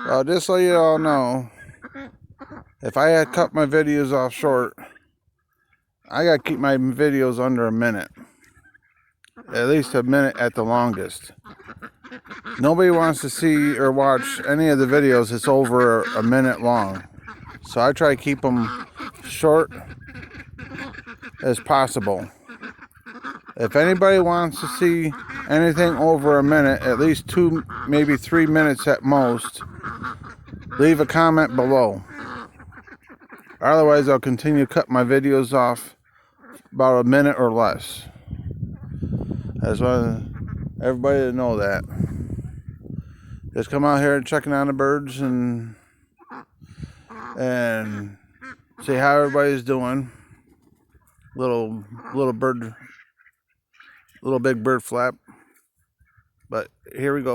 Well, just so you all know, if I had cut my videos off short, I gotta keep my videos under a minute. At least a minute at the longest. Nobody wants to see or watch any of the videos that's over a minute long. So I try to keep them short as possible. If anybody wants to see anything over a minute, at least 2, maybe 3 minutes at most, leave a comment below. Otherwise, I'll continue to cut my videos off about a minute or less. I just want everybody to know that. Just come out here and checking on the birds and see how everybody's doing. Little big bird flap. But here we go.